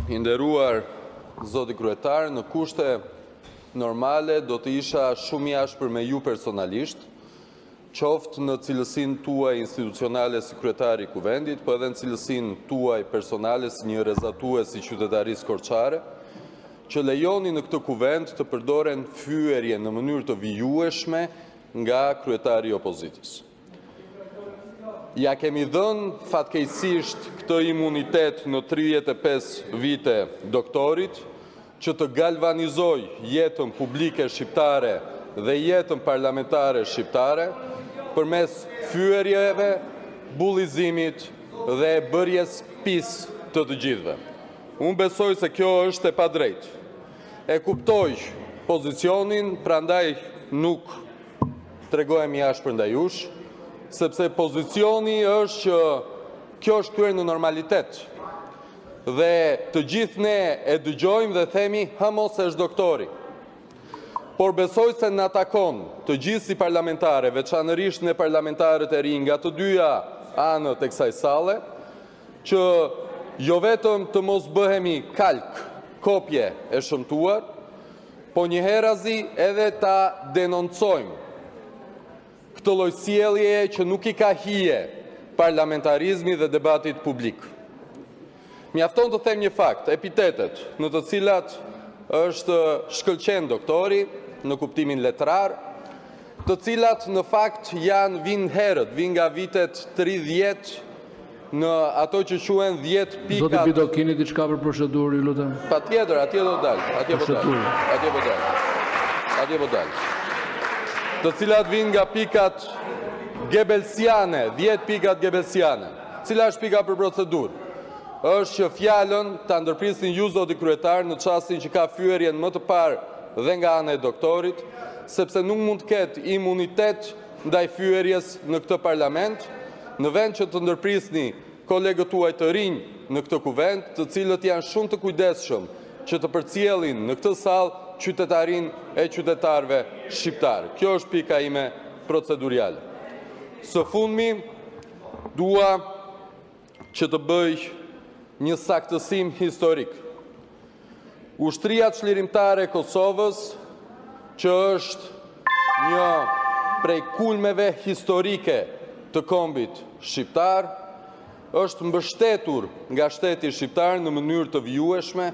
I nderuar zoti kryetar, në kushte normale do të isha shumë i ashpër me ju personalisht, qoftë në cilësinë tuaj institucionale si kryetari i kuvendit, po edhe në cilësinë tuaj personale si një rrezatues i qytetarisë korçare, që lejoni në këtë kuvend të përdoren fyerje në mënyrë të vijueshme nga kryetari i opozitës. Ja kemi dhënë fatkeqësisht këtë imunitet në 35 vite doktorit, që të galvanizoj jetën publike shqiptare dhe jetën parlamentare shqiptare përmes fyerjeve, bullizimit dhe bërjes pis të të gjithëve. Unë besoj se kjo është e padrejtë. E kuptoj pozicionin, prandaj nuk tregohem i ashpër ndaj jush, sepse pozicioni është që kjo është kthyer në normalitet. Dhe të gjithë ne e dëgjojmë dhe themi, mos është doktori. Por besoj se na takon të gjithë si parlamentare, veçanërisht ne parlamentarët e rinj nga të dyja anët e kësaj salle, që jo vetëm të mos bëhemi kalk, kopje e shëmtuar, po njëherazi edhe ta denoncojmë këtë lloj sjellje që nuk i ka hije parlamentarizmi dhe debatit publik. Mjafton të them një fakt, epitetet në të cilat është shkëlqen doktori në kuptimin letrar, të cilat në fakt vinë herët, vinë nga vitet 30 në ato që quhen 10 pikat. Zoti Bido, keni diçka për procedurë, ju lutem? Patjetër, atje do dalë, atje po dalë. Të cilat vinë nga pikat gebelsiane, 10 pikat gebelsiane. Cila është pika për procedurë? Është që fjalën ta ndërprisni ju zoti kryetar në çastin që ka fyerjen më të parë dhe nga ana e doktorit, sepse nuk mund të ketë imunitet ndaj fyerjes në këtë parlament, në vend që të ndërprisni kolegët tuaj të rinj në këtë kuvend, të cilët janë shumë të kujdesshëm që të përcjellin në këtë sallë qytetarin e qytetarëve shqiptar. Kjo është pika ime proceduriale. Së fundmi, dua që të bëj një saktësim historik. Ushtria çlirimtare e Kosovës, që është një prej kulmeve historike të kombit shqiptar, është mbështetur nga shteti shqiptar në mënyrë të vijueshme,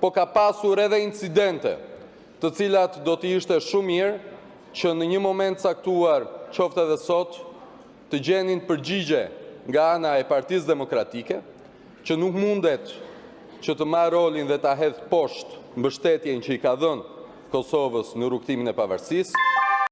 po ka pasur edhe incidente, të cilat do të ishte shumë mirë që në një moment caktuar, qoftë edhe sot, të gjenin përgjigje nga ana e Partisë Demokratike, që nuk mundet që të marrë rolin dhe ta hedhë poshtë mbështetjen që i ka dhënë Kosovës në rrugtimin e pavarësisë,